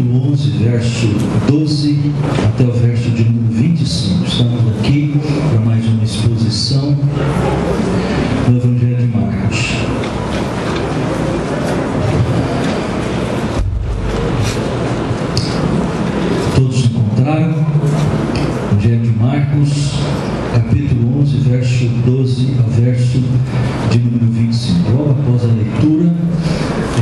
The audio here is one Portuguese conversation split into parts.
capítulo 11, verso 12 até o verso de número 25. Estamos aqui para mais uma exposição do Evangelho de Marcos. Todos encontraram? Evangelho de Marcos, capítulo 11, verso 12 ao verso de número 25. Logo após a leitura,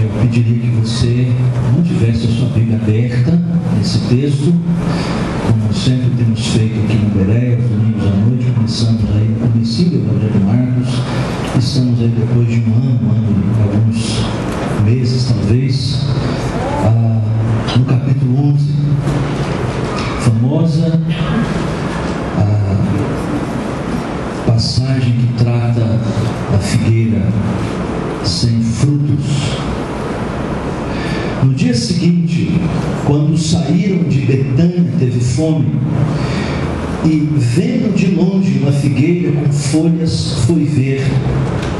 eu pediria que você não tivesse a sua Bíblia aberta nesse texto, como sempre temos feito aqui no Bereia, aos domingos à noite. Começamos aí no começo do Evangelho de Marcos, estamos aí depois de um ano e alguns meses talvez, no capítulo 11, famosa passagem que trata da figueira sem frutos. No dia seguinte, quando saíram de Betânia, teve fome, e vendo de longe uma figueira com folhas, foi ver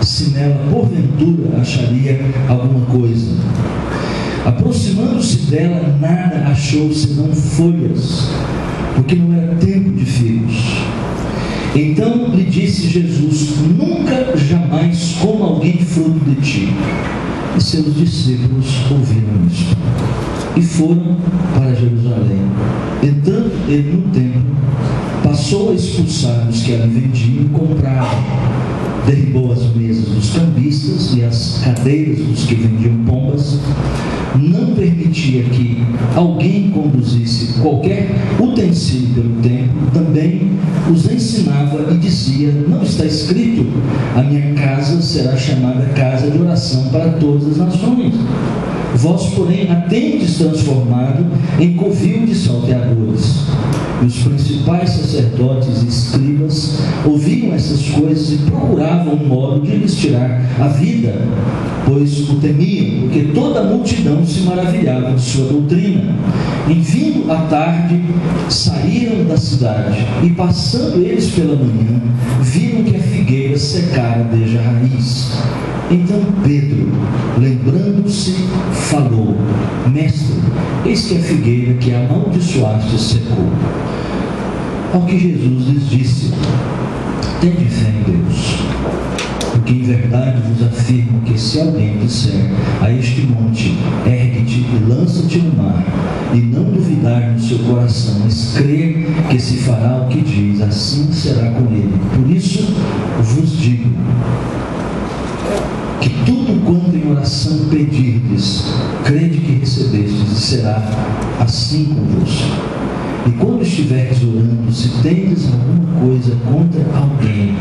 se nela porventura acharia alguma coisa. Aproximando-se dela, nada achou senão folhas, porque não era tempo de figos. Então lhe disse Jesus: nunca jamais coma alguém fruto de ti. E seus discípulos ouviram isso e foram para Jerusalém. Entrando ele no templo, passou a expulsar os que ali vendiam e compravam. Derribou as mesas dos cambistas e as cadeiras dos que vendiam pombas. Não permitia que alguém conduzisse qualquer utensílio pelo templo. Também os ensinava e dizia: não está escrito, a minha casa será chamada casa de oração para todas as nações? Vós, porém, a tendes transformado em covil de salteadores. E os principais sacerdotes e escribas ouviam essas coisas e procuravam um modo de lhes tirar a vida, pois o temiam, porque toda a multidão se maravilhava de sua doutrina. E vindo à tarde, saíram da cidade, e passando eles pela manhã, viram que a figueira secara desde a raiz. Então Pedro, lembrando-se, falou: Mestre, eis que a figueira que amaldiçoaste secou. Ao que Jesus lhes disse: tende fé em Deus, porque em verdade vos afirmo que se alguém disser a este monte: ergue-te e lança-te no mar, e não duvidar no seu coração, mas crer que se fará o que diz, assim será com ele. Por isso vos digo que tudo quanto em oração pedirdes, crede que recebestes, e será assim convosco. E quando estiveres orando, se tendes alguma coisa contra alguém,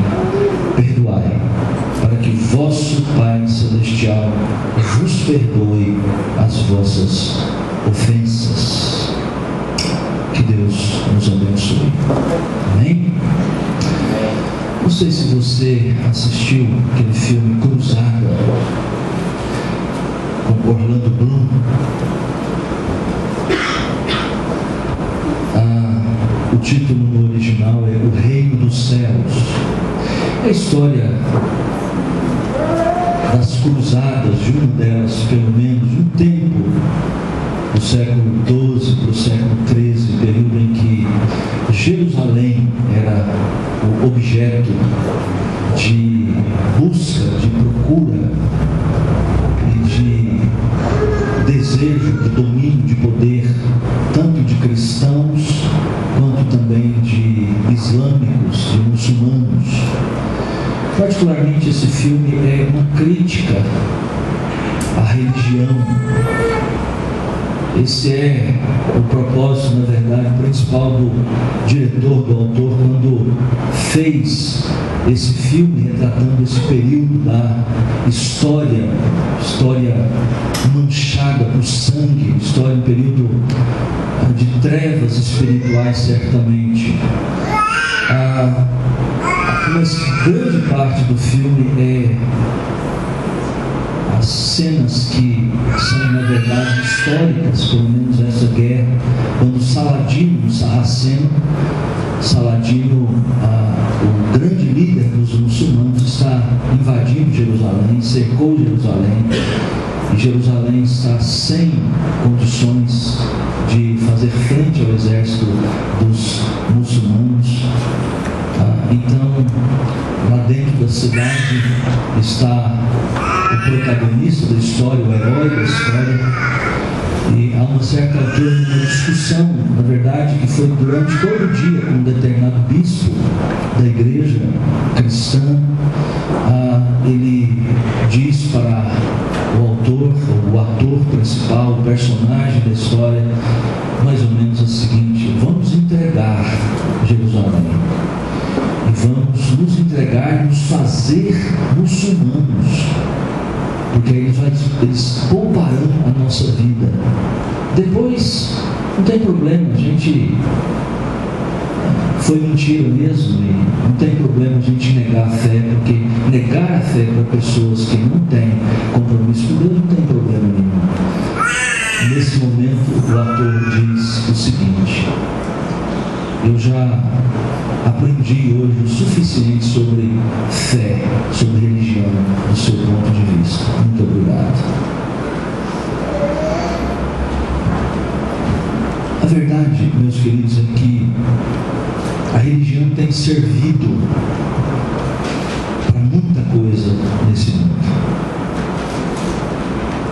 perdoai, para que vosso Pai Celestial vos perdoe as vossas ofensas. Que Deus nos abençoe. Amém? Não sei se você assistiu aquele filme Cruzada com Orlando Bloom. O título no original é O Reino dos Céus. É a história das cruzadas, de uma delas, pelo menos, um tempo do século XII para o século XIII, período em que Jerusalém era o objeto de busca, de procura e de desejo de domínio, de poder, tanto de cristãos quanto também de islâmicos, de muçulmanos. Particularmente esse filme é uma crítica à religião. Esse é o propósito, na verdade, principal do diretor, do autor, quando fez esse filme retratando esse período da história manchada por sangue, um período de trevas espirituais, certamente. Mas grande parte do filme é as cenas que são, na verdade, históricas, pelo menos essa guerra, quando Saladino, o Sarraceno, o grande líder dos muçulmanos, está invadindo Jerusalém, cercou Jerusalém, e Jerusalém está sem condições protagonista da história, o herói da história. E há uma certa discussão, na verdade, que foi durante todo o dia com um determinado bispo da igreja cristã. Ele diz para o ator principal, o personagem da história, mais ou menos o seguinte: vamos entregar Jerusalém e vamos nos entregar e nos fazer muçulmanos, porque aí eles pouparão a nossa vida. Depois não tem problema, a gente foi mentira mesmo, e não tem problema a gente negar a fé, porque negar a fé para pessoas que não têm compromisso com Deus não tem problema nenhum. Nesse momento o ator diz o seguinte: eu já aprendi hoje o suficiente sobre fé, sobre religião, do seu ponto de vista. Muito obrigado. A verdade, meus queridos, é que a religião tem servido para muita coisa nesse mundo.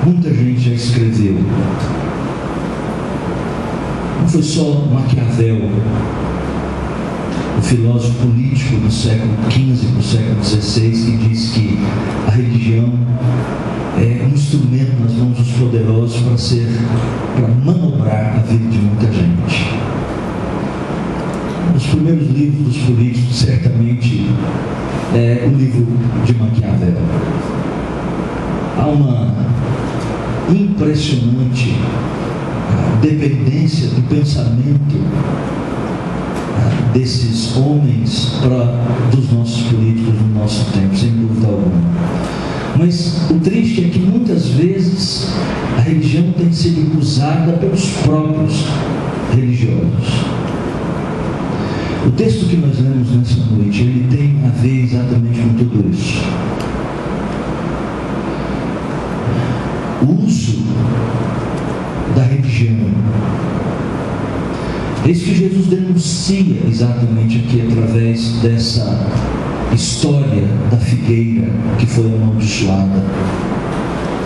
Muita gente já escreveu. Não foi só Maquiavel, o filósofo político do século XV para o século XVI, que diz que a religião é um instrumento nas mãos dos poderosos para manobrar a vida de muita gente. Os primeiros livros dos políticos certamente é o livro de Maquiavel. Há uma impressionante dependência do pensamento desses homens dos nossos políticos no nosso tempo, sem dúvida alguma. Mas o triste é que muitas vezes a religião tem sido usada pelos próprios religiosos. O texto que nós lemos nessa noite, ele tem a ver exatamente com tudo isso. O uso da religião. É isso que Jesus denuncia exatamente aqui através dessa história da figueira que foi amaldiçoada,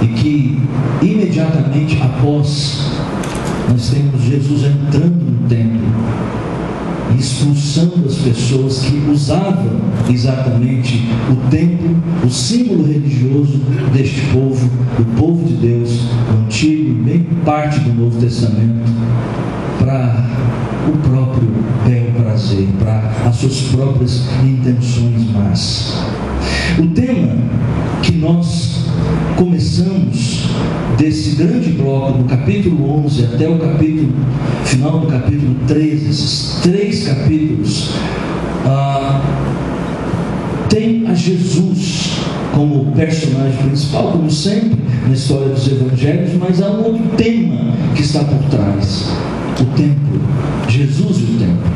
e que imediatamente após nós temos Jesus entrando no templo e expulsando as pessoas que usavam exatamente o templo, o símbolo religioso deste povo, do povo de Deus, o Antigo e bem parte do Novo Testamento, para o próprio bel prazer, para as suas próprias intenções más. O tema que nós começamos desse grande bloco, do capítulo 11 até o final do capítulo 13, esses 3 capítulos, tem a Jesus como personagem principal, como sempre na história dos evangelhos, mas há um outro tema que está por trás: o templo, Jesus e o templo.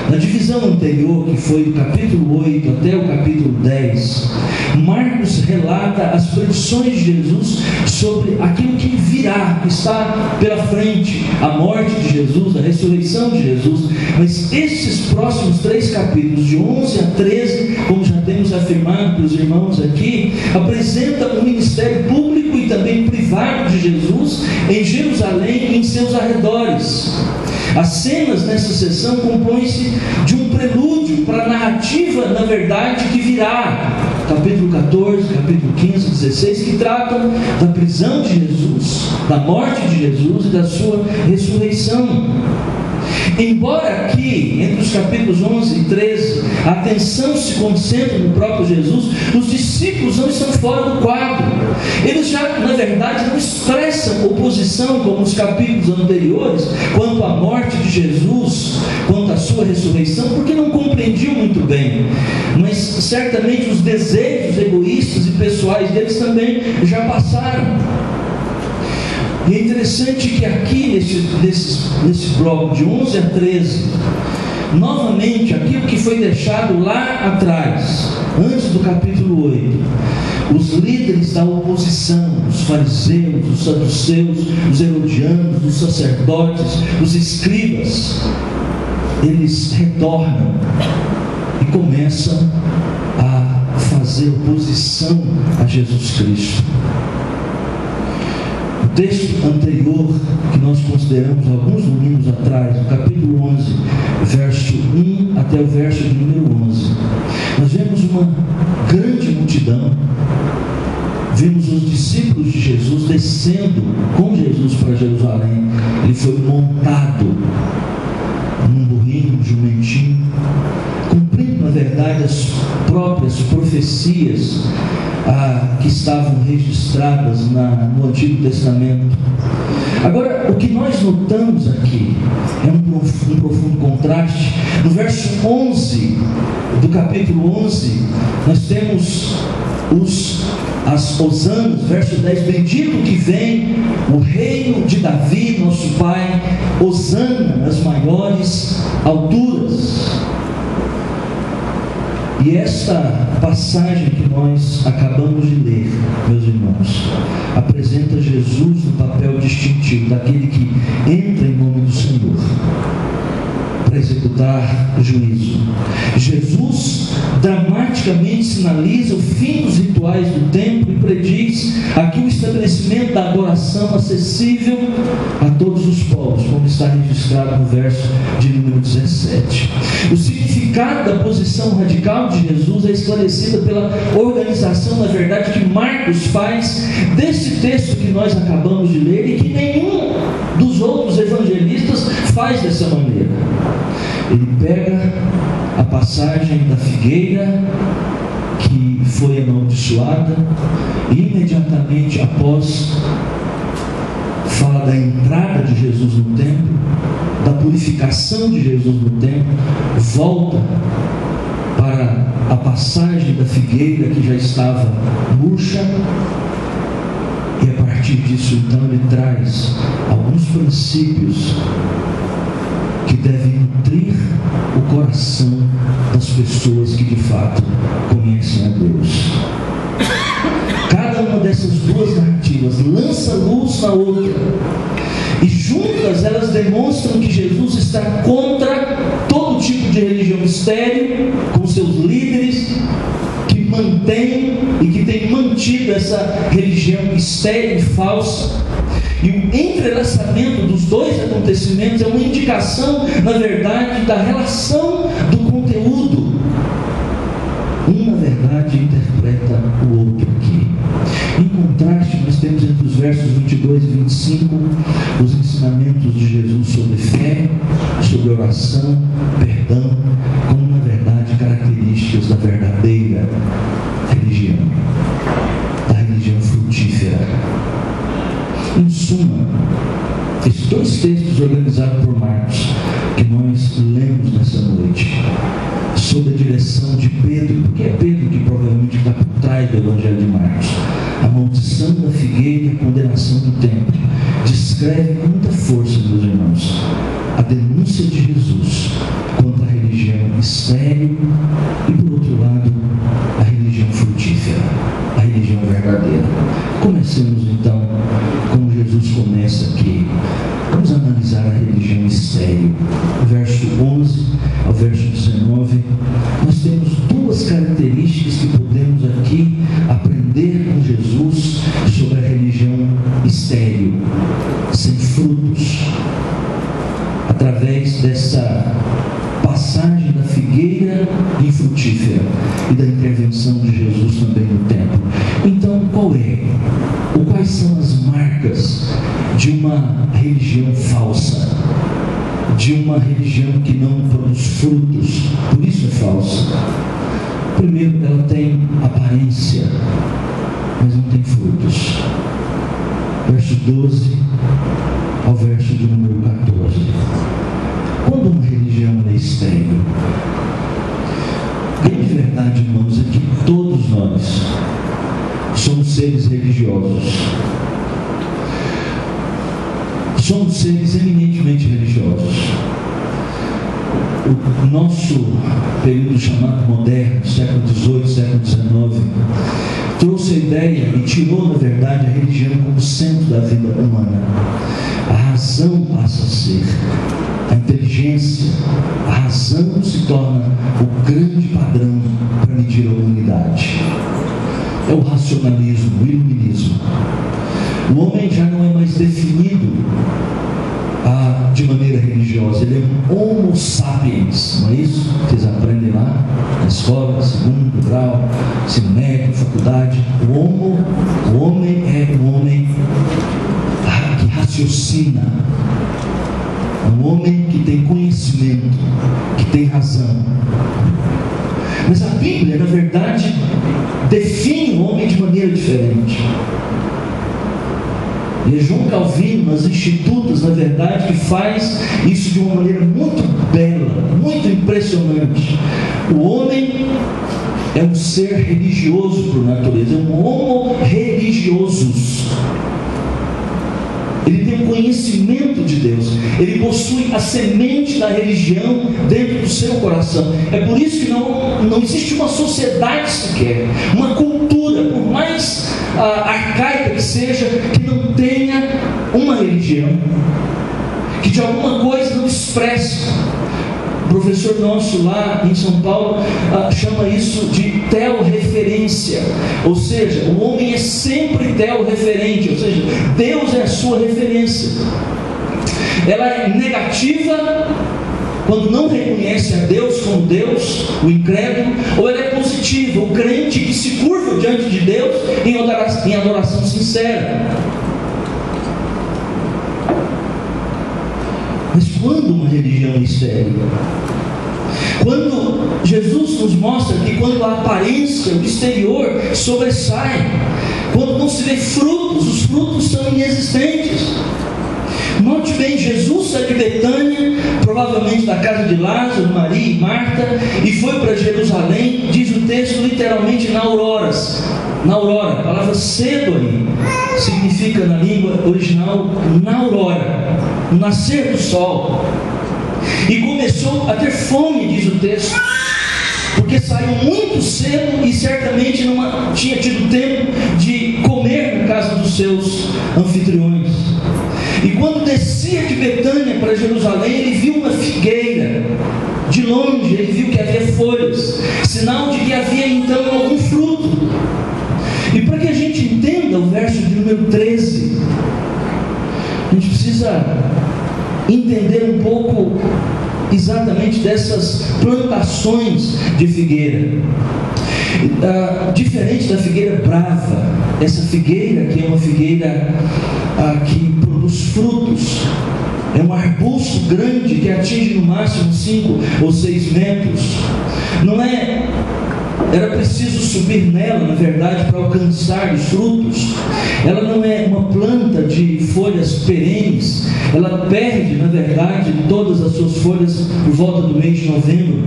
Na divisão anterior, que foi do capítulo 8 até o capítulo 10, Marcos relata as predições de Jesus sobre aquilo que virá, que está pela frente, a morte de Jesus, a ressurreição de Jesus. Mas esses próximos 3 capítulos, de 11 a 13, como já temos afirmado para os irmãos aqui, apresenta o ministério público e também privado de Jesus em Jerusalém e em seus arredores. As cenas nessa sessão compõem-se de um prelúdio para a narrativa, na verdade, que virá. Capítulo 14, capítulo 15, 16, que tratam da prisão de Jesus, da morte de Jesus e da sua ressurreição. Embora aqui, entre os capítulos 11 e 13, a atenção se concentre no próprio Jesus, os discípulos não estão fora do quadro. Eles já, na verdade, não expressam oposição, como nos capítulos anteriores, quanto à morte de Jesus, quanto à sua ressurreição, porque não compreendiam muito bem. Mas certamente os desejos egoístas e pessoais deles também já passaram. E é interessante que aqui, nesse bloco de 11 a 13, novamente, aquilo que foi deixado lá atrás, antes do capítulo 8, os líderes da oposição, os fariseus, os saduceus, os herodianos, os sacerdotes, os escribas, eles retornam e começam a fazer fazer oposição a Jesus Cristo. O texto anterior, que nós consideramos alguns domingos atrás, no capítulo 11, verso 1 até o verso de número 11, nós vemos uma grande multidão. Vimos os discípulos de Jesus descendo com Jesus para Jerusalém. Ele foi montado num burrinho, um jumentinho, cumprindo na verdade as próprias profecias que estavam registradas no Antigo Testamento. Agora, o que nós notamos aqui é um profundo contraste. No verso 11 do capítulo 11, nós temos as hosanas, verso 10, bendito que vem o reino de Davi, nosso pai, hosana nas maiores alturas. E esta passagem que nós acabamos de ler, meus irmãos, apresenta Jesus no papel distintivo daquele que entra em nome do Senhor para executar o juízo. Jesus dramaticamente sinaliza o fim dos rituais do templo e prediz aqui o estabelecimento da adoração acessível a todos os povos, como está registrado no verso de número 17. O significado da posição radical de Jesus é esclarecida pela organização, na verdade, que Marcos faz desse texto que nós acabamos de ler e que nenhum dos outros evangelistas faz dessa maneira. Ele pega a passagem da figueira que foi amaldiçoada e imediatamente após fala da entrada de Jesus no templo, da purificação de Jesus no templo, volta para a passagem da figueira que já estava murcha, e a partir disso então ele traz alguns princípios que devem nutrir o coração das pessoas que de fato conhecem a Deus. Cada uma dessas duas narrativas lança luz na outra, e juntas elas demonstram que Jesus está contra todo tipo de religião estéril, com seus líderes que mantêm e que têm mantido essa religião estéril e falsa. E o entrelaçamento dos dois acontecimentos é uma indicação, na verdade, da relação do conteúdo. Um, na verdade, interpreta o outro aqui. Em contraste, nós temos entre os versos 22 e 25 os ensinamentos de Jesus sobre fé, sobre oração, perdão, como, na verdade, características da verdadeira religião, da religião frutífera. Em suma, esses dois textos organizados por Marcos, que nós lemos nessa noite, sob a direção de Pedro, porque é Pedro que provavelmente está por trás do Evangelho de Marcos, a maldição da figueira e a condenação do templo, descreve com muita força, meus irmãos, a denúncia de Jesus contra a religião estéril e, por outro lado, a religião frutífera, a religião verdadeira. Comecemos então como Jesus começa aqui. Vamos analisar a religião estéril. No verso 11 ao verso 19, nós temos duas características que podemos aqui aprender com Jesus sobre a religião estéril, sem frutos, através dessa passagem da figueira infrutífera e da intervenção de Jesus também no templo. Então, quais são as marcas de uma religião falsa, de uma religião que não produz frutos? Por isso é falsa. Primeiro, ela tem aparência, mas não tem frutos. Verso 12 ao verso de número 14. Quando uma religião é estéril, a grande verdade, irmãos, é que todos nós somos seres religiosos. Somos seres eminentemente religiosos. O nosso período chamado moderno, século XVIII, século XIX, trouxe a ideia e tirou, na verdade, a religião como centro da vida humana. A razão passa a ser a inteligência, a razão se torna o grande padrão para medir a humanidade. racionalismo, o iluminismo. O homem já não é mais definido de maneira religiosa, ele é um homo sapiens, não é isso? Vocês aprendem lá na escola, segundo grau, ensino médio, faculdade. O homem é um homem que raciocina, um homem que tem conhecimento, que tem razão. Mas a Bíblia, na verdade, define o homem de maneira diferente. E é João Calvino, nas Institutas, na verdade, que faz isso de uma maneira muito bela, muito impressionante. O homem é um ser religioso por natureza, é um homo religiosus. Ele tem um conhecimento de Deus, ele possui a semente da religião dentro do seu coração. É por isso que não existe uma sociedade sequer, uma cultura, por mais arcaica que seja, que não tenha uma religião, que de alguma coisa não expresse. O professor nosso lá em São Paulo chama isso de teorreferência, ou seja, o homem é sempre teorreferente, ou seja, Deus é a sua referência. Ela é negativa quando não reconhece a Deus como Deus, o incrédulo, ou ela é positiva, o crente que se curva diante de Deus em adoração sincera. Mas quando uma religião é estéril? Quando Jesus nos mostra que quando a aparência, o exterior sobressai, quando não se vê frutos, os frutos são inexistentes. Note bem, Jesus saiu de Betânia, provavelmente da casa de Lázaro, Maria e Marta, e foi para Jerusalém, diz o texto literalmente na aurora, a palavra cedo aí, significa na língua original, na aurora, no nascer do sol, e começou a ter fome, diz o texto, porque saiu muito cedo e certamente não tinha tido tempo de comer na casa dos seus anfitriões. E quando descia de Betânia para Jerusalém, ele viu uma figueira. De longe ele viu que havia folhas, sinal de que havia então algum fruto. E para que a gente entenda o verso de número 13, a gente precisa entender um pouco exatamente dessas plantações de figueira. Diferente da figueira brava, essa figueira que é uma figueira que produz frutos, é um arbusto grande que atinge no máximo 5 ou 6 metros. Era preciso subir nela, na verdade, para alcançar os frutos. Ela não é uma planta de folhas perenes. Ela perde, na verdade, todas as suas folhas por volta do mês de novembro.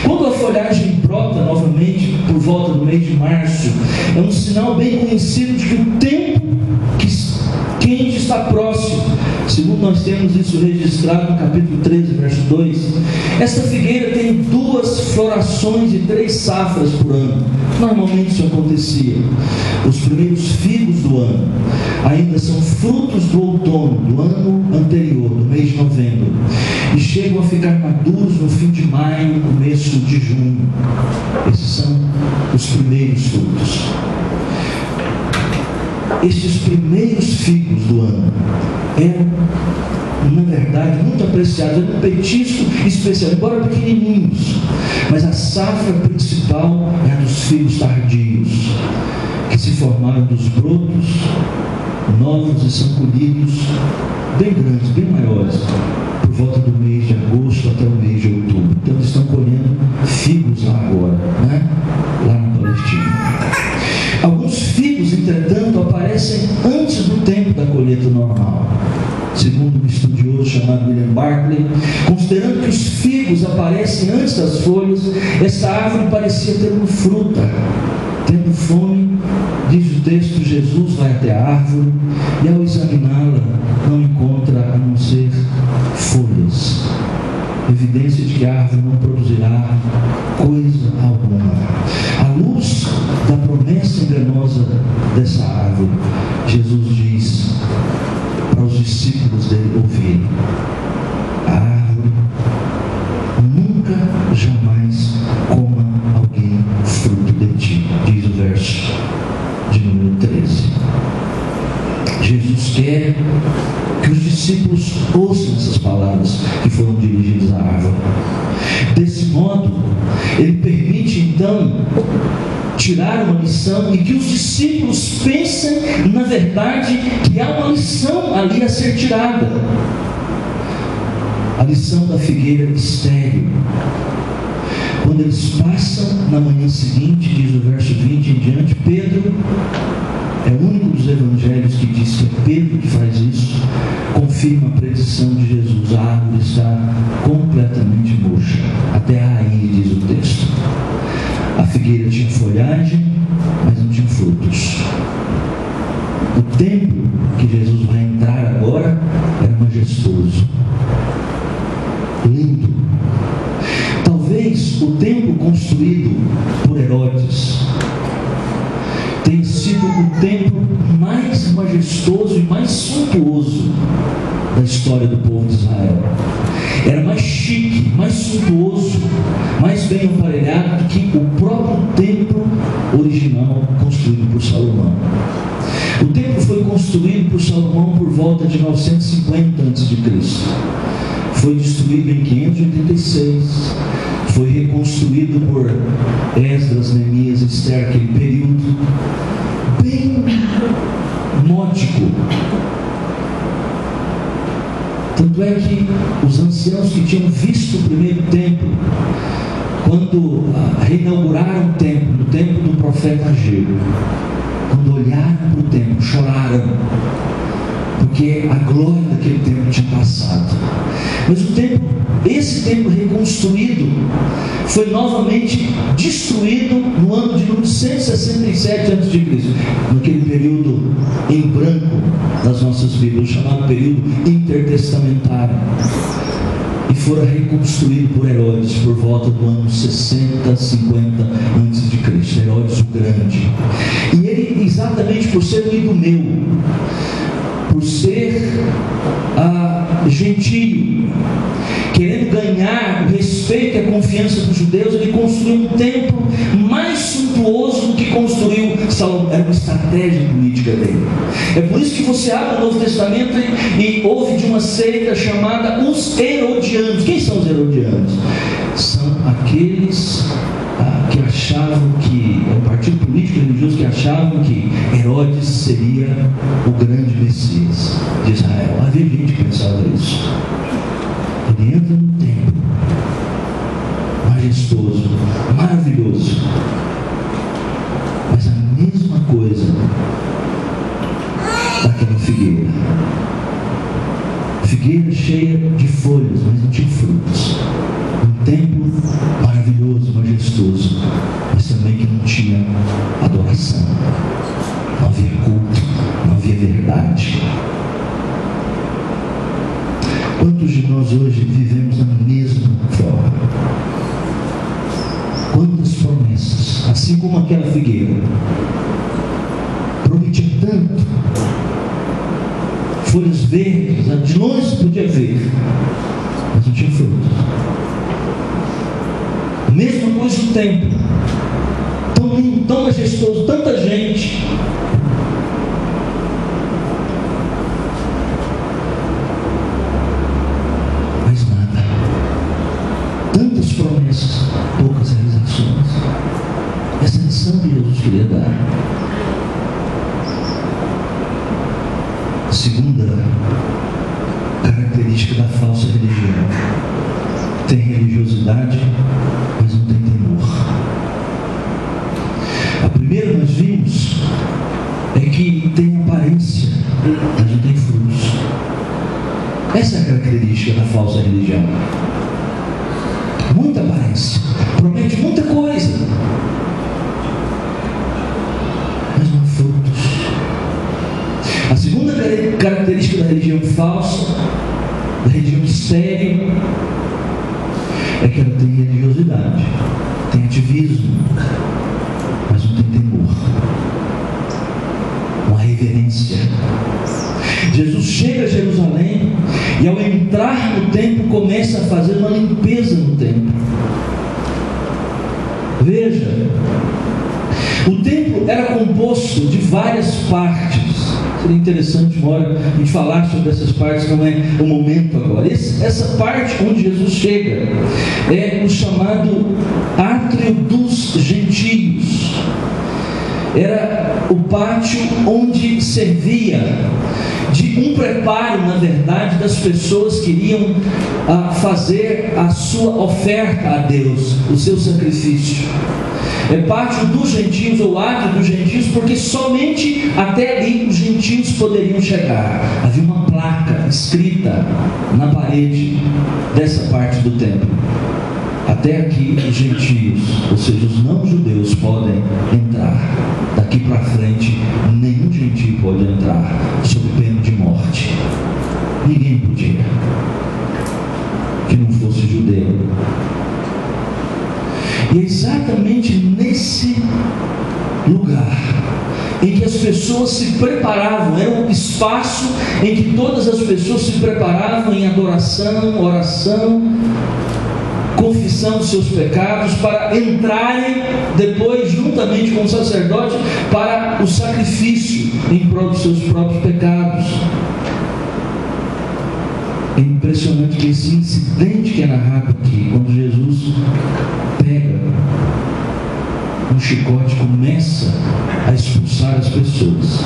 Quando a folhagem brota novamente por volta do mês de março, é um sinal bem conhecido de que o tempo quente está próximo. Segundo nós temos isso registrado no capítulo 13, verso 2. Esta figueira tem 2 florações e 3 safras por ano. Normalmente isso acontecia. Os primeiros figos do ano ainda são frutos do outono, do ano anterior, do mês de novembro, e chegam a ficar maduros no fim de maio, começo de junho. Esses são os primeiros frutos. Estes primeiros figos do ano eram, na verdade, muito apreciados, eram um petisco especial, embora pequenininhos, mas a safra principal é a dos figos tardios, que se formaram dos brotos novos e são colhidos bem grandes, bem maiores, por volta do mês de agosto até o mês de outubro. Então eles estão colhendo figos lá agora, né? Lá na Palestina. Alguns figos, entretanto, aparecem antes do tempo da colheita normal. Segundo um estudioso chamado William Barclay, considerando que os figos aparecem antes das folhas, essa árvore parecia ter uma fruta. Tendo fome, diz o texto, Jesus vai até a árvore e ao examiná-la não encontra a não ser folhas. Evidência de que a árvore não produzirá coisa alguma. À luz da promessa enganosa dessa árvore, Jesus diz para os discípulos dele ouvirem: a árvore nunca jamais coma alguém fruto de ti, diz o verso de número quer que os discípulos ouçam essas palavras que foram dirigidas à árvore. Desse modo, ele permite então tirar uma lição e que os discípulos pensem, na verdade, que há uma lição ali a ser tirada. A lição da figueira estéril. Quando eles passam na manhã seguinte, diz o verso 20 em diante, Pedro, é o único dos evangelhos que diz que é Pedro que faz isso, confirma a predição de Jesus. A árvore está completamente murcha, até a raiz, diz o texto. A figueira tinha folhagem, mas não tinha frutos. O templo que Jesus vai entrar agora era majestoso, lindo. Talvez o templo construído por Herodes tenha sido o templo mais majestoso e mais suntuoso da história do povo de Israel. Era mais chique, mais suntuoso, mais bem aparelhado do que o próprio templo original construído por Salomão. O templo foi construído por Salomão por volta de 950 a.C. Foi destruído em 586. Foi reconstruído por Esdras, Neemias, Esther, aquele período bem módico. Tanto é que os anciãos que tinham visto o primeiro templo, quando reinauguraram o templo, no tempo do profeta Ageu, quando olharam para o templo, choraram, porque a glória daquele templo tinha passado. Mas o templo, esse templo reconstruído, foi novamente destruído no ano de 167 a.C., naquele período em branco das nossas Bíblias, chamado período intertestamentário. E fora reconstruído por Herodes por volta do ano 60, 50 a.C., Herodes o Grande. E ele, exatamente por ser um idumeu, por ser gentio, querendo ganhar o respeito e a confiança dos judeus, ele construiu um templo mais suntuoso do que construiu Salomão. Era uma estratégia política dele. É por isso que você abre o Novo Testamento e ouve de uma seita chamada os Herodianos. Quem são os Herodianos? São aqueles que achavam que, é um partido político religioso que achavam que Herodes seria o grande Messias de Israel. Havia gente que pensava isso. Ele entra no templo majestoso, maravilhoso, mas a mesma coisa daquela figueira. Figueira cheia de folhas, mas não tinha frutos. Um templo maravilhoso, majestoso, mas também que não tinha adoração. Não havia culto, não havia verdade. Quantos de nós hoje vivemos da mesma forma? Quantas promessas, assim como aquela figueira, prometia tanto, folhas verdes, de longe se podia ver, mas não tinha fruto. A mesma coisa no templo, tão lindo, tão majestoso, tanta gente, mas nada. Tantas promessas, poucas realizações. Essa é a lição que Jesus queria dar. A segunda característica da falsa religião: tem religiosidade, mas não tem temor. A primeira nós vimos é que tem aparência, mas não tem frutos. Essa é a característica da falsa religião. Muita aparência, promete muita coisa, mas não há frutos. A segunda característica da religião falsa, da religião estéril, é que ela tem religiosidade, tem ativismo, mas não tem temor, uma reverência. Jesus chega a Jerusalém e, ao entrar no templo, começa a fazer uma limpeza no templo. Veja, o templo era composto de várias partes. Seria interessante uma hora a gente falar sobre essas partes, não é o momento agora. Essa parte onde Jesus chega é o chamado átrio dos gentios. Era o pátio onde servia de um preparo, na verdade, das pessoas que iriam fazer a sua oferta a Deus, o seu sacrifício. É pátio dos gentios, ou átrio dos gentios, porque somente até ali os gentios poderiam chegar. Havia uma placa escrita na parede dessa parte do templo: até aqui os gentios, ou seja, os não-judeus podem entrar. Daqui para frente, nenhum gentio pode entrar, sob pena de morte. Ninguém podia, que não fosse judeu. E é exatamente nesse lugar em que as pessoas se preparavam, era um espaço em que todas as pessoas se preparavam em adoração, oração, confissão dos seus pecados, para entrarem depois, juntamente com o sacerdote, para o sacrifício em prol dos seus próprios pecados. É impressionante que esse incidente que é narrado aqui, quando Jesus pega um chicote e começa a expulsar as pessoas,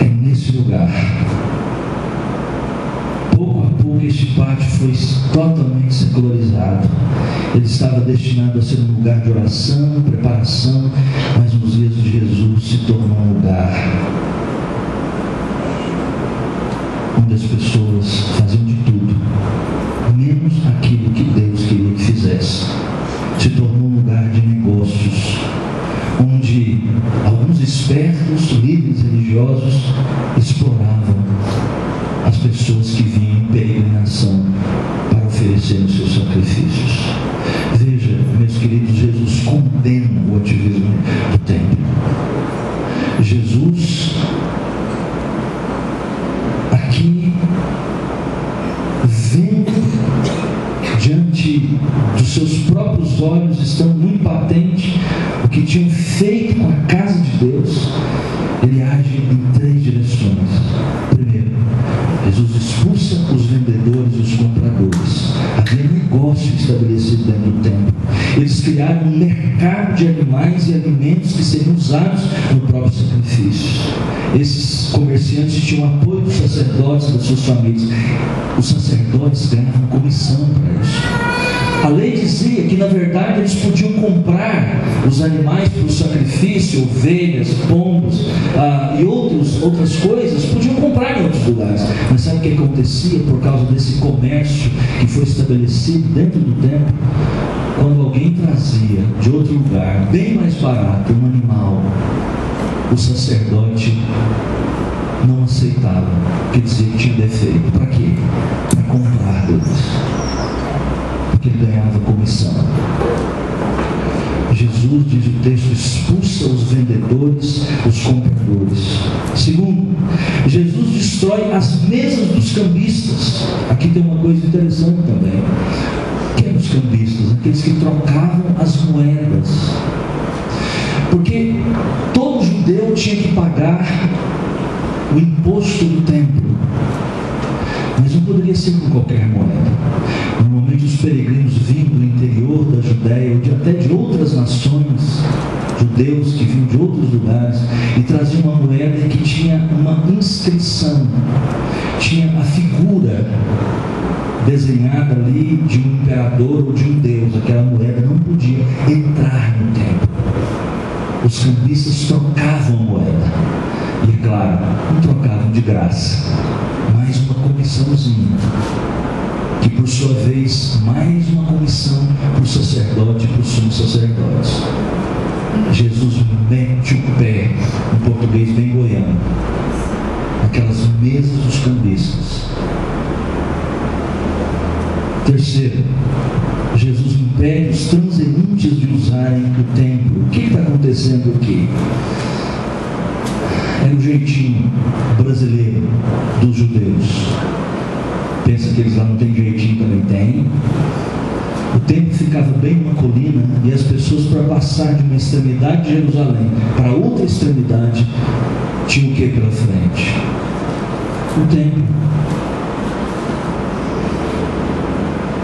é nesse lugar. Pouco a pouco este pátio foi totalmente secularizado. Ele estava destinado a ser um lugar de oração, preparação, mas nos dias de Jesus se tornou um lugar onde as pessoas faziam de tudo, menos aquilo que Deus queria que fizesse. Se tornou um lugar de negócios, onde alguns espertos líderes religiosos exploravam as pessoas que vinham em peregrinação para oferecer os seus sacrifícios. Veja, meus queridos, Jesus condena o ativismo do templo. Jesus aqui, vendo diante dos seus próprios olhos, estando muito patente o que tinham feito com a casa de Deus, ele age em 3 direções. Primeiro, Jesus expulsa os vendedores e os compradores. Havia negócio estabelecido dentro do templo. Eles criaram um mercado de animais e alimentos que seriam usados no próprio sacrifício. Esses comerciantes tinham apoio dos sacerdotes, das suas famílias. Os sacerdotes ganhavam comissão para isso. A lei dizia que, na verdade, eles podiam comprar os animais para o sacrifício, ovelhas, pombos e outras coisas, podiam comprar em outros lugares. Mas sabe o que acontecia por causa desse comércio que foi estabelecido dentro do templo? Quando alguém trazia de outro lugar, bem mais barato, um animal, o sacerdote não aceitava, porque dizia que tinha defeito. Para quê? Para comprar deles, porque ele ganhava comissão. Jesus, diz o texto, expulsa os vendedores, os compradores. Segundo, Jesus destrói as mesas dos cambistas. Aqui tem uma coisa interessante também. Quem eram os cambistas? Aqueles que trocavam as moedas. Porque todo judeu tinha que pagar o imposto do templo, mas não poderia ser com qualquer moeda. Normalmente os peregrinos vinham do interior da Judéia, ou até de outras nações, judeus que vinham de outros lugares, e traziam uma moeda que tinha uma inscrição, tinha a figura desenhada ali de um imperador ou de um deus. Aquela moeda não podia entrar no templo. Os cambistas trocavam a moeda, e é claro, não trocavam de graça, mais uma comissãozinha, que por sua vez, mais uma comissão para o sacerdote e para o sumo sacerdote. Jesus mete o pé, em português bem goiano, aquelas mesas dos cambistas. Terceiro, Jesus impede os transeuntes de usarem o templo. O que está acontecendo aqui? É o jeitinho brasileiro dos judeus. Pensa que eles lá não têm jeitinho, também tem. O templo ficava bem numa colina e as pessoas, para passar de uma extremidade de Jerusalém para outra extremidade, tinham o que pela frente? O templo.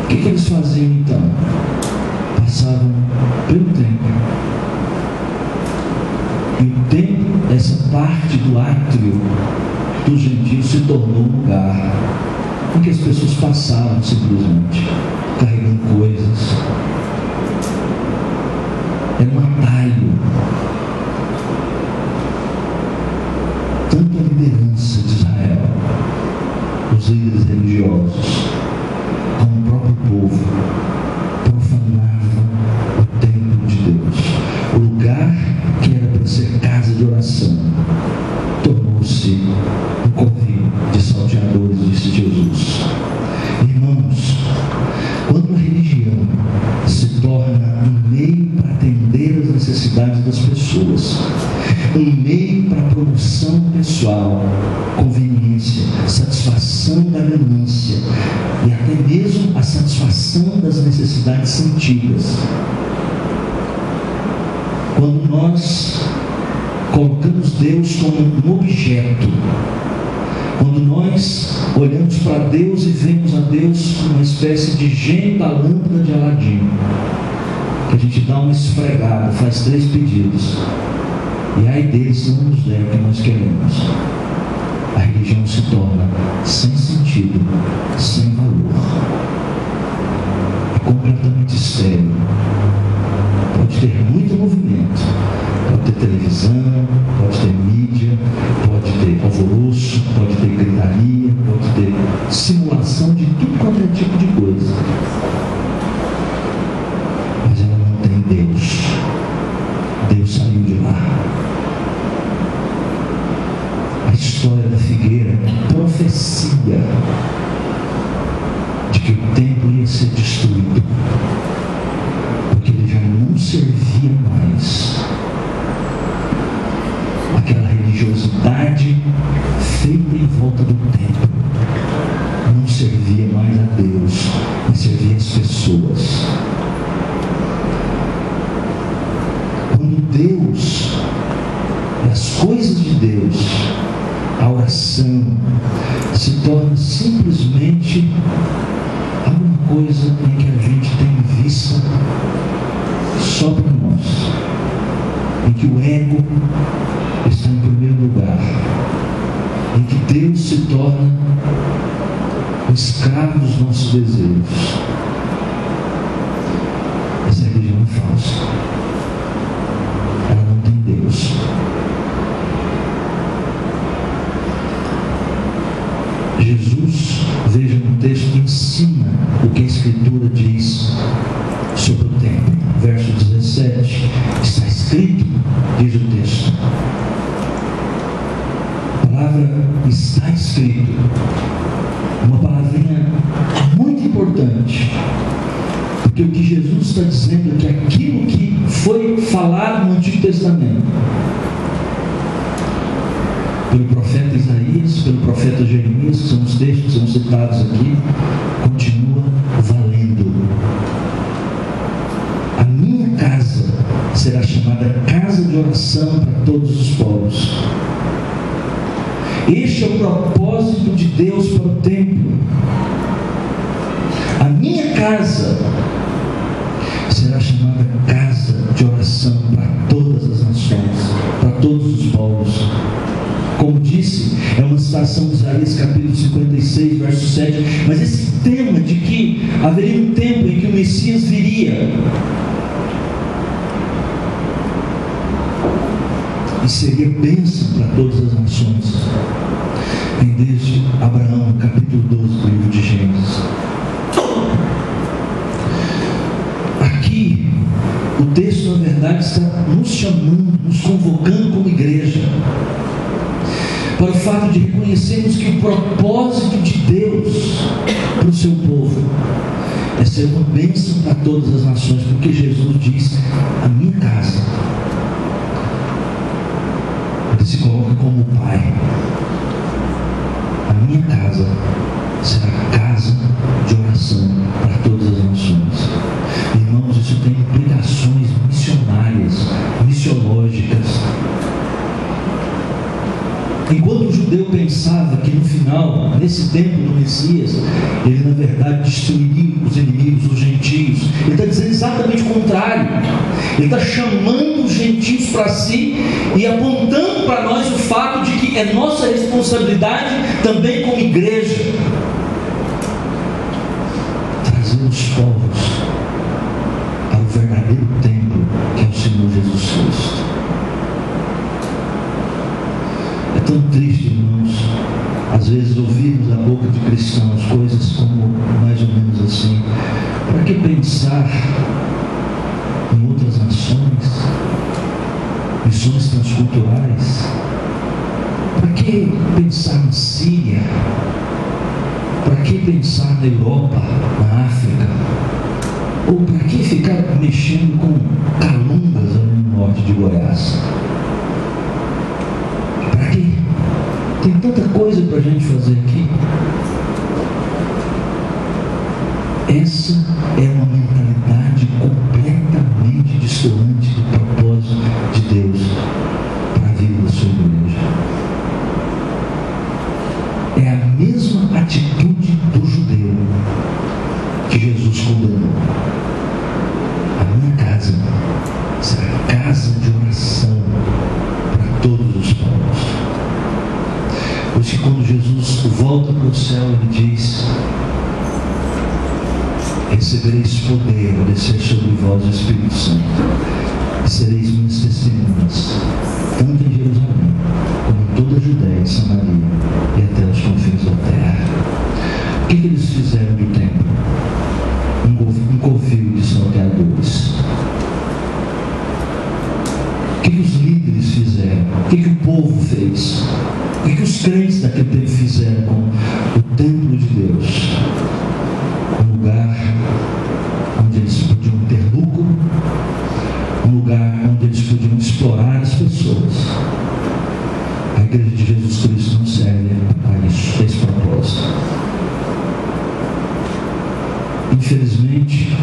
O que eles faziam então? Passavam pelo templo. E o templo, essa parte do átrio dos gentios, se tornou um lugar em que as pessoas passavam simplesmente, carregando coisas. Era um atalho. Tanto a liderança de Israel, os líderes religiosos, como o próprio povo, profanavam o templo de Deus. O lugar que era para ser casa de oração tornou-se um covil de salteadores, disse Jesus. Irmãos, quando a religião se torna um meio para atender as necessidades das pessoas, um meio para promoção pessoal, conveniência, satisfação da ganância e até mesmo a satisfação das necessidades sentidas, quando nós colocamos Deus como um objeto, quando nós olhamos para Deus e vemos a Deus como uma espécie de gênio da lâmpada de Aladim, que a gente dá uma esfregada, faz 3 pedidos, e ai deles se não nos der o que nós queremos, a religião se torna sem sentido, sem valor, é completamente estéril. Pode ter muito movimento, pode ter televisão, pode ter mídia, pode ter alvoroço, pode ter gritaria, pode ter simulação de tudo quanto é tipo de coisa, mas ela não tem Deus. Deus saiu de lá. A história da figueira é profecia de que o templo ia ser destruído, porque ele já não servia mais. Aquela religiosidade feita em volta do templo não servia mais a Deus, mas servia as pessoas. Quando Deus e as coisas de Deus, a oração, se torna simplesmente alguma coisa em que a gente tem vista só para nós, em que o ego está em primeiro lugar, em que Deus se torna o escravo dos nossos desejos. Essa religião é falsa. Ela não tem Deus. Jesus, veja no texto, ensina o que a Escritura diz sobre o templo. Verso 17, está escrito, diz o texto. A palavra está escrito, uma palavrinha muito importante, porque o que Jesus está dizendo é que aquilo que foi falado no Antigo Testamento, pelo profeta Isaías, pelo profeta Jeremias, que são os textos que são citados aqui, continua valendo. A minha casa será chamada casa de oração para todos os povos. Este é o propósito de Deus para o templo. A minha casa será chamada casa de oração para todas as nações, para todos os povos. Como disse, é uma citação de Isaías capítulo 56, verso 7, mas esse tema de que haveria um tempo em que o Messias viria e seria bênção para todas as nações, vem desde Abraão, capítulo 12 do livro de Gênesis. Aqui, o texto na verdade está nos chamando, nos convocando como igreja, para o fato de reconhecermos que o propósito de Deus para o seu povo é ser uma bênção para todas as nações, porque Jesus diz: a minha casa. Ele se coloca como Pai. A minha casa será casa de oração para todas as nações. Irmão, final, nesse tempo do Messias, ele na verdade destruiria os inimigos, os gentios. Ele está dizendo exatamente o contrário. Ele está chamando os gentios para si e apontando para nós o fato de que é nossa responsabilidade também como igreja trazer os povos ao verdadeiro templo que é o Senhor Jesus Cristo. É tão triste, irmãos, às vezes ouvirmos da boca de cristãos coisas como mais ou menos assim: para que pensar em outras nações, missões transculturais? Para que pensar na Síria? Para que pensar na Europa, na África? Ou para que ficar mexendo com Calungas ali no norte de Goiás? Para quê? Tem tanta coisa para a gente fazer aqui. Essa é uma mentalidade completamente distante do propósito de Deus para a vida da sua igreja. É a mesma atitude do judeu que Jesus condenou. A minha casa será casa de oração para todos os povos. Por isso que quando Jesus volta para o céu, ele diz: recebereis poder ao descer sobre vós o Espírito Santo, e sereis minhas testemunhas, tanto em Jerusalém, como em toda a Judéia e Samaria, e até os confins da terra. O que eles fizeram do templo? Um covil de salteadores. O que os líderes fizeram? O que o povo fez? O que os crentes daquele tempo fizeram com o templo de Deus? Um lugar onde eles podiam ter lucro, um lugar onde eles podiam explorar as pessoas. A igreja de Jesus Cristo não serve a isso, a esse propósito. Infelizmente,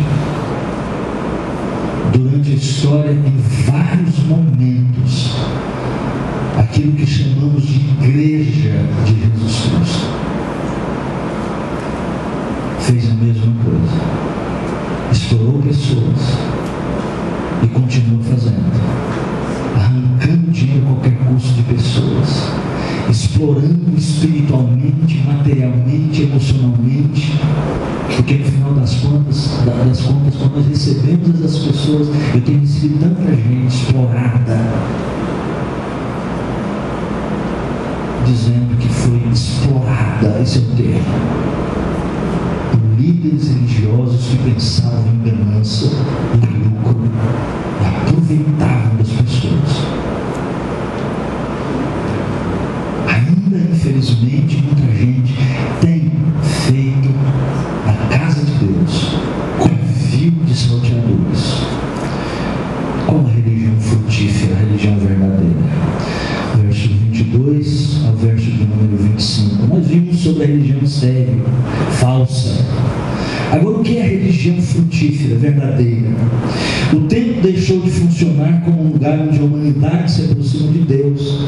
durante a história, em vários momentos, aquilo que chamamos de igreja de Jesus Cristo fez a mesma coisa. Explorou pessoas e continua fazendo, arrancando dinheiro a qualquer custo de pessoas, explorando espiritualmente, materialmente, emocionalmente, porque no final das contas, quando nós recebemos essas pessoas, eu tenho recebido tanta gente explorada, dizendo que foi explorada, esse é o termo, por líderes religiosos que pensavam em ganância, em lucro, e aproveitavam das pessoas. Ainda, infelizmente, muita gente tem feito da casa de Deus covil de salteadores. Qual a religião frutífera, a religião verdadeira? Verso 22 ao verso de número 25. Nós vimos sobre a religião estéril, falsa. Agora, o que é a religião frutífera, verdadeira? O templo deixou de funcionar como um lugar onde a humanidade se aproxima de Deus.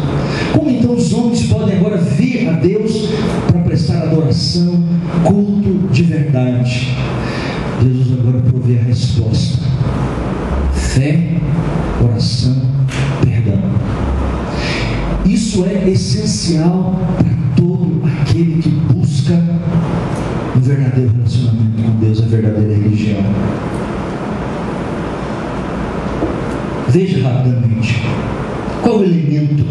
Como então os homens podem agora vir a Deus para prestar adoração, culto de verdade? Jesus agora provê a resposta: fé, oração, perdão. Isso é essencial para todo aquele que busca um verdadeiro relacionamento com Deus, a verdadeira religião. Veja rapidamente qual o elemento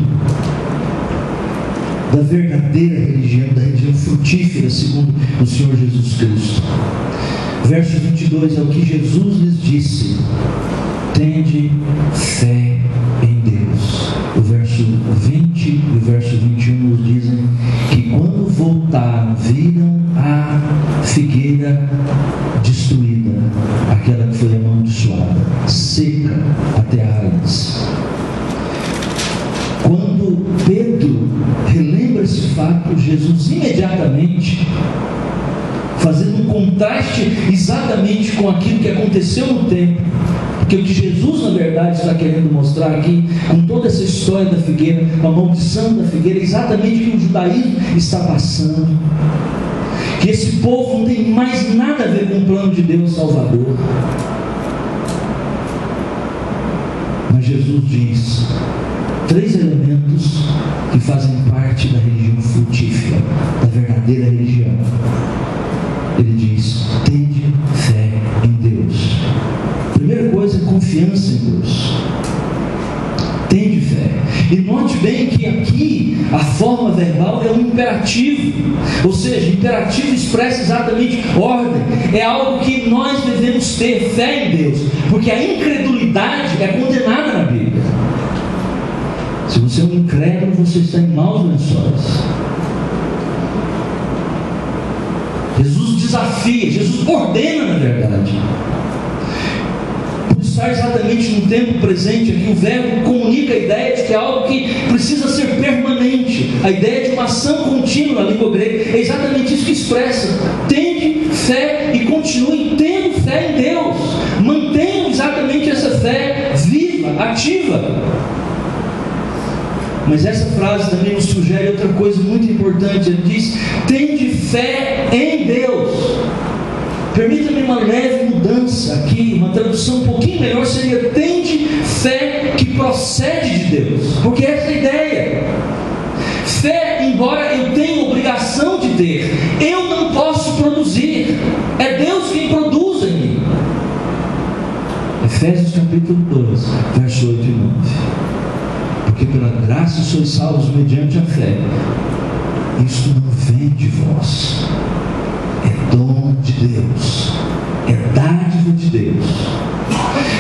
da verdadeira religião, da religião frutífera segundo o Senhor Jesus Cristo. Verso 22 é o que Jesus lhes disse: tende fé em Deus. O verso 20 e o verso 21 nos dizem que quando voltaram, viram a figueira destruída, aquela que foi amaldiçoada, seca até a raiz. Quando Pedro relembra esse fato, Jesus imediatamente fazendo um contraste exatamente com aquilo que aconteceu no templo. Porque o que Jesus, na verdade, está querendo mostrar aqui, com toda essa história da figueira, a maldição da figueira, é exatamente o que o judaísmo está passando. Que esse povo não tem mais nada a ver com o plano de Deus Salvador. Mas Jesus diz 3 elementos que fazem parte da religião frutífera, da verdadeira religião. Ele diz: tende fé em Deus. Primeira coisa é confiança em Deus. Tende fé. E note bem que aqui a forma verbal é um imperativo, ou seja, imperativo expressa exatamente ordem. É algo que nós devemos ter fé em Deus, porque a incredulidade é condenada na Bíblia. Se você é um incrédulo, você está em maus lençóis. Jesus desafia, Jesus ordena, na verdade. Por estar exatamente no tempo presente aqui, o verbo comunica a ideia de que é algo que precisa ser permanente. A ideia de uma ação contínua na língua grega é exatamente isso que expressa. Tende fé e continue tendo fé em Deus. Mantenha exatamente essa fé viva, ativa. Mas essa frase também nos sugere outra coisa muito importante. Ele diz: tende fé em Deus. Permita-me uma leve mudança aqui, uma tradução um pouquinho melhor seria: tende fé que procede de Deus. Porque essa é a ideia. Fé, embora eu tenha obrigação de ter, eu não posso produzir. É Deus quem produz em mim. Efésios capítulo 2, verso 8 e 9. Porque pela graça sois salvos mediante a fé. Isso não vem de vós, é dom de Deus, é dádiva de Deus.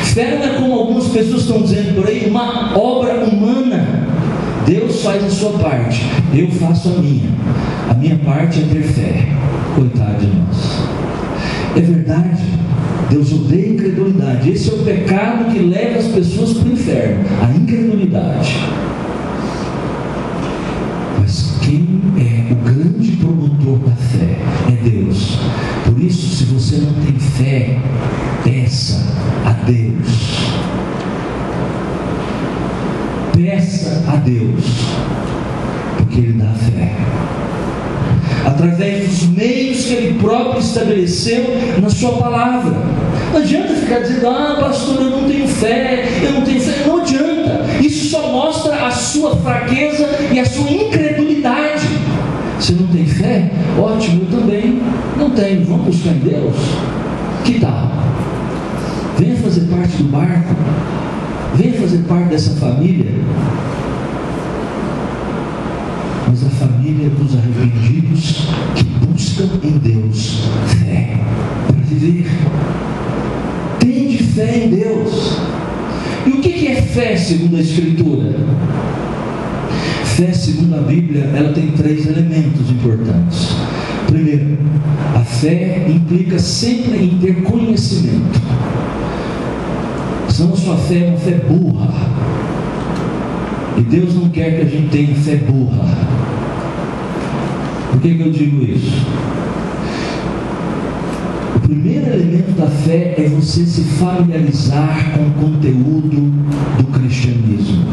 Fé não é, como algumas pessoas estão dizendo por aí, uma obra humana. Deus faz a sua parte, eu faço a minha. A minha parte é ter fé. Coitado de nós. É verdade, Deus odeia a incredulidade. Esse é o pecado que leva as pessoas para o inferno, a incredulidade. Mas quem é o grande promotor da fé é Deus. Por isso, se você não tem fé, peça a Deus. Peça a Deus, porque Ele dá fé através dos meios que Ele próprio estabeleceu na sua palavra. Não adianta ficar dizendo: ah, pastor, eu não tenho fé, eu não tenho fé. Não adianta. Isso só mostra a sua fraqueza e a sua incredulidade. Você não tem fé? Ótimo, eu também não tenho. Vamos buscar em Deus? Que tal? Venha fazer parte do barco. Venha fazer parte dessa família. Mas a família dos arrependidos que buscam em Deus fé para viver. Tende fé em Deus. E o que é fé segundo a Escritura? Fé segundo a Bíblia, ela tem 3 elementos importantes. Primeiro, a fé implica sempre em ter conhecimento. Senão sua fé é uma fé burra. E Deus não quer que a gente tenha fé burra. Por que eu digo isso? O primeiro elemento da fé é você se familiarizar com o conteúdo do cristianismo.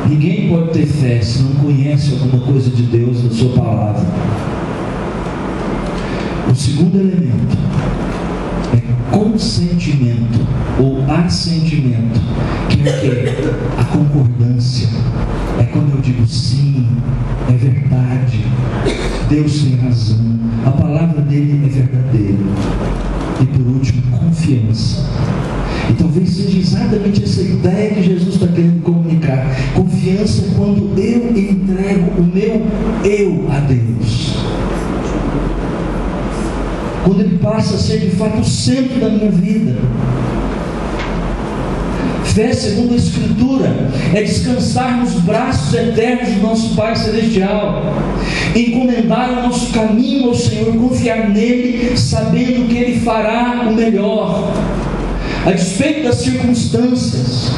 Ninguém pode ter fé se não conhece alguma coisa de Deus na sua palavra. O segundo elemento é consentimento ou assentimento, que é a concordância. É quando eu digo sim, é verdade, Deus tem razão, a palavra dele é verdadeira. E por último, confiança. E talvez seja exatamente essa ideia que Jesus está querendo comunicar. Confiança é quando eu entrego o meu eu a Deus. Quando Ele passa a ser de fato o centro da minha vida. Fé, segundo a Escritura, é descansar nos braços eternos do nosso Pai Celestial, encomendar o nosso caminho ao Senhor, confiar nele, sabendo que Ele fará o melhor, a despeito das circunstâncias.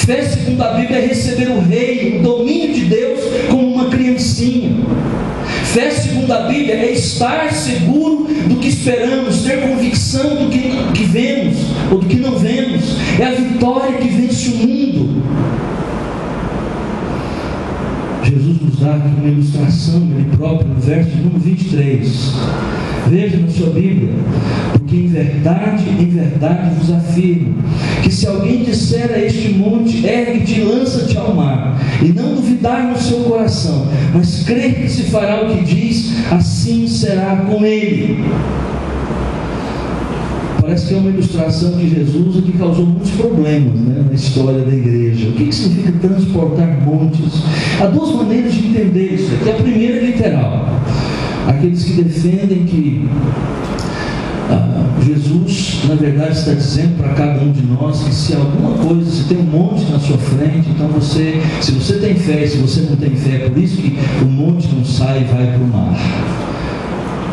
Fé, segundo a Bíblia, é receber o reino, o domínio de Deus como uma criancinha. Fé, segundo a Bíblia, é estar seguro do que esperamos, ter convicção do que vemos ou do que não vemos. É a vitória que vence o mundo. Jesus nos dá aqui uma ilustração dele próprio no verso de número 23. Veja na sua Bíblia: porque em verdade vos afirmo, que se alguém disser a este monte, ergue-te e lança-te ao mar, e não duvidar no seu coração, mas crer que se fará o que diz, assim será com ele. Parece que é uma ilustração de Jesus que causou muitos problemas, na história da igreja. O que significa transportar montes? Há duas maneiras de entender isso aqui. A primeira é literal. Aqueles que defendem que Jesus, na verdade, está dizendo para cada um de nós que se alguma coisa, se tem um monte na sua frente, então se você tem fé e se você não tem fé, é por isso que o monte não sai e vai para o mar.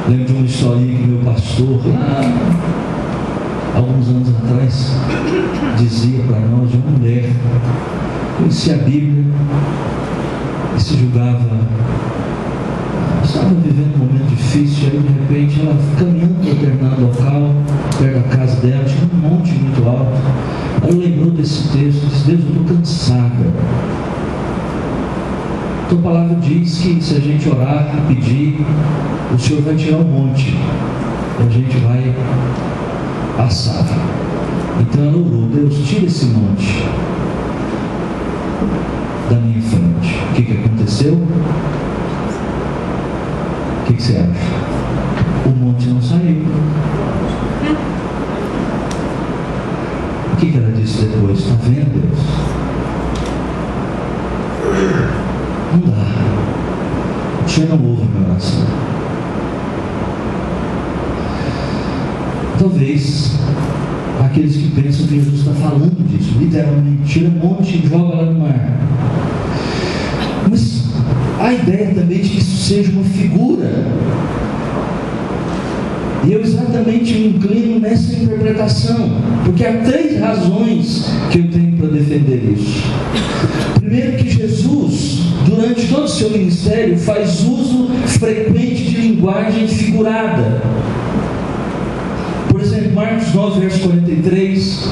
Lembro de uma historinha que meu pastor, alguns anos atrás, dizia para nós de uma mulher que conhecia a Bíblia e se julgava, estava vivendo um momento difícil, e aí de repente ela caminhando para determinado local, perto da casa dela, tinha um monte muito alto. Ela lembrou desse texto, disse: Deus, eu estou cansada. Então a palavra diz que se a gente orar e pedir, o Senhor vai tirar o monte e a gente vai passar. Então ela orou: Deus, tira esse monte da minha frente. O que aconteceu? O que você acha? O monte não saiu. O que ela disse depois? Está vendo, Deus? Não dá. O Senhor não ouve a minha oração. Talvez aqueles que pensam que Jesus está falando disso, literalmente, tira um monte e joga lá no mar. Mas a ideia também de que isso seja uma figura, e eu exatamente me inclino nessa interpretação, porque há três razões que eu tenho para defender isso. Primeiro, que Jesus, durante todo o seu ministério, faz uso frequente de linguagem figurada. Por exemplo, Marcos 9, verso 43,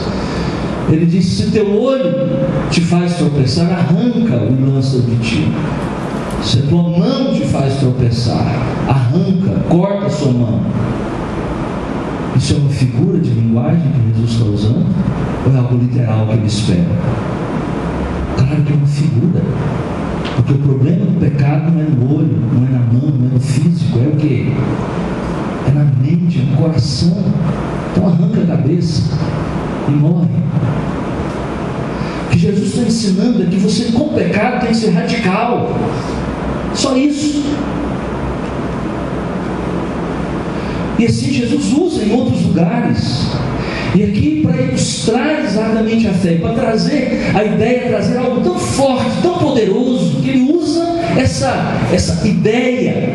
ele diz: se teu olho te faz tropeçar, arranca-o e lança de ti. Se a tua mão te faz tropeçar, arranca, corta a sua mão. Isso é uma figura de linguagem que Jesus está usando? Ou é algo literal que ele espera? Claro que é uma figura. Porque o problema do pecado não é no olho, não é na mão, não é no físico. É o quê? É na mente, é no coração. Então arranca a cabeça e morre. O que Jesus está ensinando é que você, com o pecado, tem que ser radical. Só isso. E assim Jesus usa em outros lugares. E aqui, para ilustrar exatamente a fé, para trazer a ideia, trazer algo tão forte, tão poderoso, que ele usa essa ideia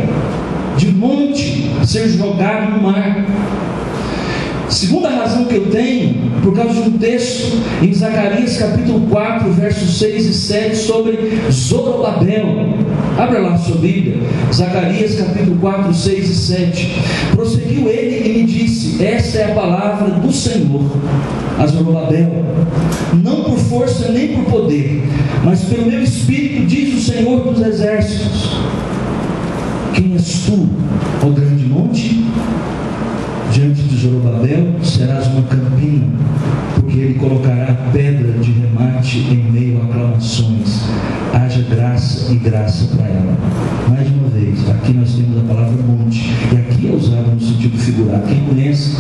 de monte ser jogado no mar. Segunda razão que eu tenho, por causa de um texto em Zacarias capítulo 4, versos 6 e 7, sobre Zorobabel. Abra lá a sua Bíblia, Zacarias capítulo 4, 6 e 7. Prosseguiu ele e me disse: esta é a palavra do Senhor a Zorobabel, não por força nem por poder, mas pelo meu espírito, diz o Senhor dos exércitos. Quem és tu, ó grande monte? Diante de Zorobabel serás uma campina, porque ele colocará pedra de remate em meio a aclamações. Haja graça e graça para ela. Mais uma vez, aqui nós temos a palavra monte, e aqui é usada no sentido figurado. Quem conhece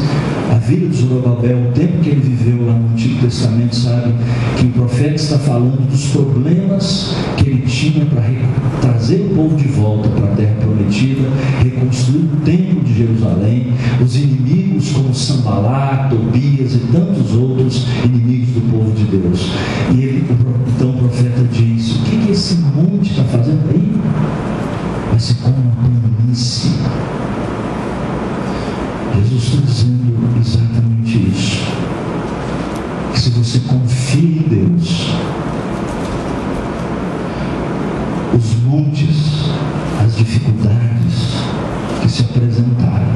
a vida de Zorobabel, o tempo que ele viveu lá no Antigo Testamento, sabe que o profeta está falando dos problemas que ele tinha para trazer o povo de volta para a terra prometida, reconstruir o templo de Jerusalém, os inimigos como Sambalá, Tobias e tantos outros inimigos do povo de Deus. E ele, então o profeta diz: o que esse monte está fazendo aí? Vai ser como uma planície. Jesus está dizendo exatamente isso. Que se você confia em Deus, as dificuldades que se apresentarem,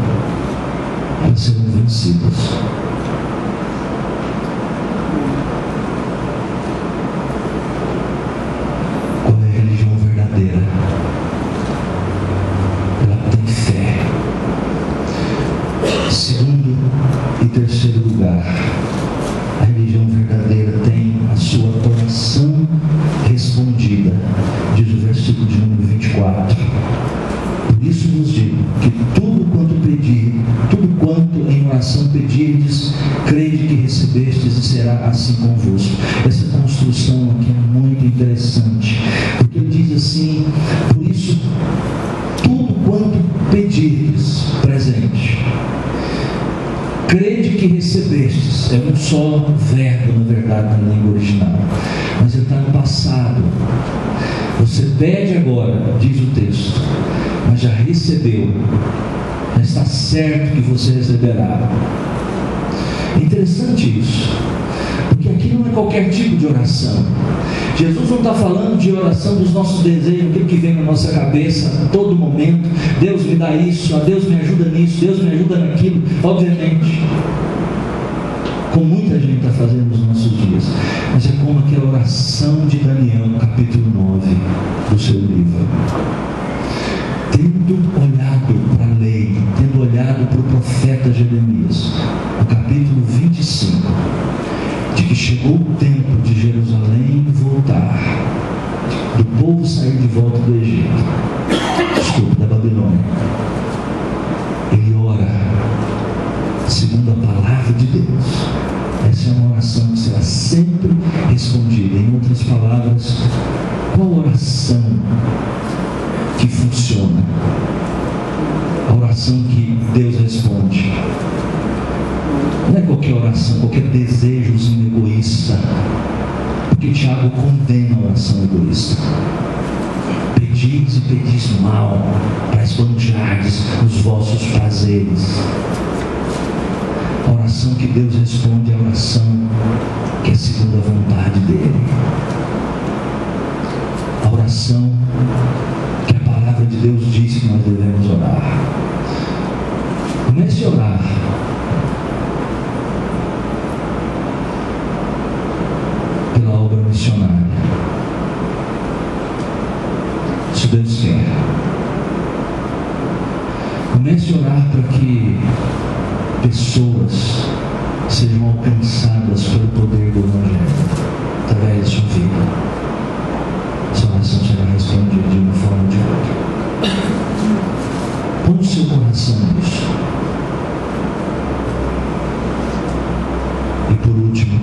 elas serão vencidas. Qual é a religião verdadeira? Ela tem fé. Segundo e terceiro lugar, a religião verdadeira tem a sua oração respondida, diz o versículo de número 24. Por isso vos digo que tudo quanto em oração pedirdes, crede que recebestes e será assim convosco. Essa construção aqui é muito interessante, porque ele diz assim: por isso tudo quanto pedirdes, presente, crede que recebestes. É um só verbo, na verdade, na língua original, mas ele está no passado. Você pede agora, diz o texto, mas já recebeu, já está certo que você receberá. É interessante isso, porque aqui não é qualquer tipo de oração. Jesus não está falando de oração dos nossos desejos, aquilo que vem na nossa cabeça a todo momento. Deus me dá isso, Deus me ajuda nisso, Deus me ajuda naquilo. Obviamente, como muita gente está fazendo nos nossos dias, mas é como aquela oração de Daniel, no capítulo 9 do seu livro. Tendo olhado para a lei, tendo olhado para o profeta Jeremias, no capítulo 25, de que chegou o tempo de Jerusalém voltar, do povo sair de volta do Egito, da Babilônia, ele ora segundo a palavra de Deus. Essa é uma oração que será sempre respondida. Em outras palavras, qual oração que funciona? A oração que Deus responde. Não é qualquer oração, qualquer desejozinho egoísta, porque Tiago condena a oração egoísta. Pedis e pedis mal, para esbanjardes os vossos prazeres. A oração que Deus responde é a oração que é segundo a vontade dEle. A oração que a palavra de Deus diz que nós devemos orar. Comece a orar pela obra missionária, se Deus quer. Comece a orar para que pessoas sejam alcançadas pelo poder do Evangelho através da sua vida. Essa oração será respondida de uma forma ou de outra. Põe o seu coração nisso. E por último,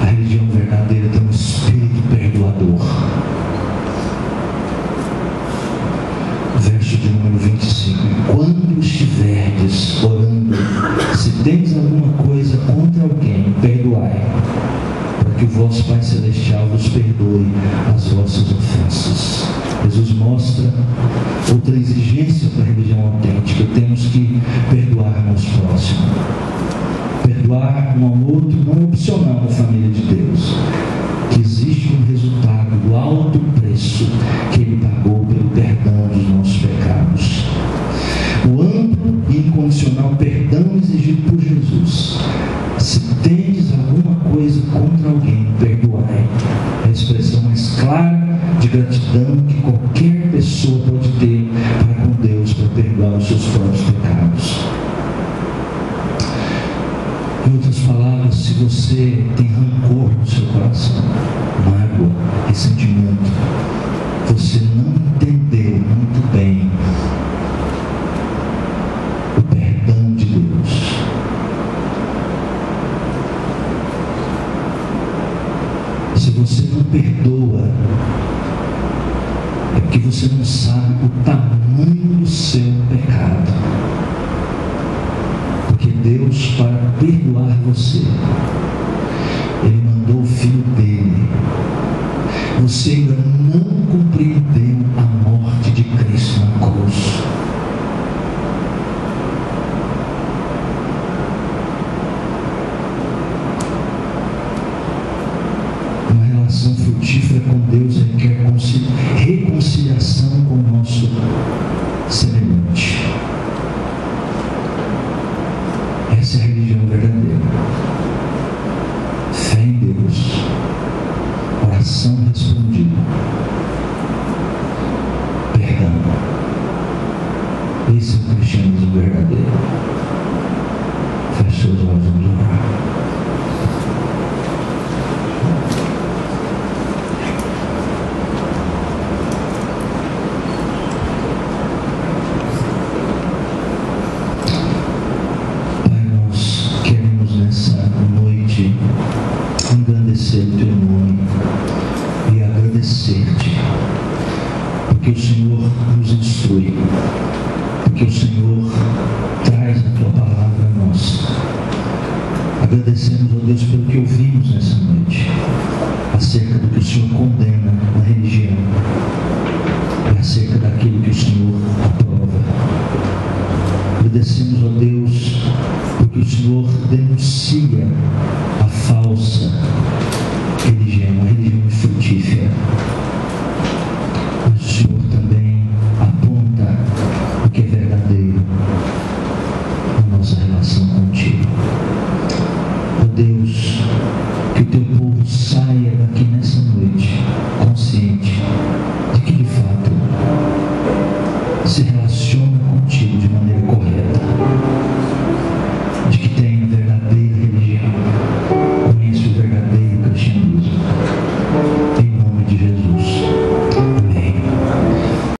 a religião verdadeira tem um espírito perdoador. Verso de número 25: e quando estiverdes orando, se tendes alguma coisa contra alguém, perdoai, para que o vosso Pai Celestial vos perdoe as vossas ofensas. Jesus mostra outra exigência para a religião autêntica: temos que perdoar nosso próximo. Perdoar um ao outro não é opcional na família de Deus, que existe um resultado do alto preço que Ele pagou pelo perdão dos nossos pecados. O amplo e incondicional perdão exigido por Jesus. Se tendes alguma coisa contra alguém, perdoai. É a expressão mais clara de gratidão que qualquer pessoa pode ter para com Deus, para perdoar os seus próprios pecados. Em outras palavras, se você tem rancor no seu coração, mágoa, ressentimento, você não entendeu muito bem o perdão de Deus. Se você não perdoa, é porque você não sabe o tamanho do seu pecado. Porque Deus, para perdoar você, Ele mandou o Filho dele. Você ainda não compreendeu a morte de Cristo na cruz. Uma relação frutífera com Deus requer reconciliação com o nosso Esse é o cristianismo verdadeiro. Feche seus olhos, vamos orar. Pai, nós queremos nessa noite engrandecer o Teu nome e agradecer-te, porque o Senhor nos instrui, porque o Senhor traz a Tua palavra a nós. Agradecemos, ó Deus, pelo que ouvimos nessa noite, acerca do que o Senhor condena na religião e acerca daquilo que o Senhor aprova. Agradecemos, ó Deus, porque o Senhor denuncia a falsa religião, a religião infrutífera.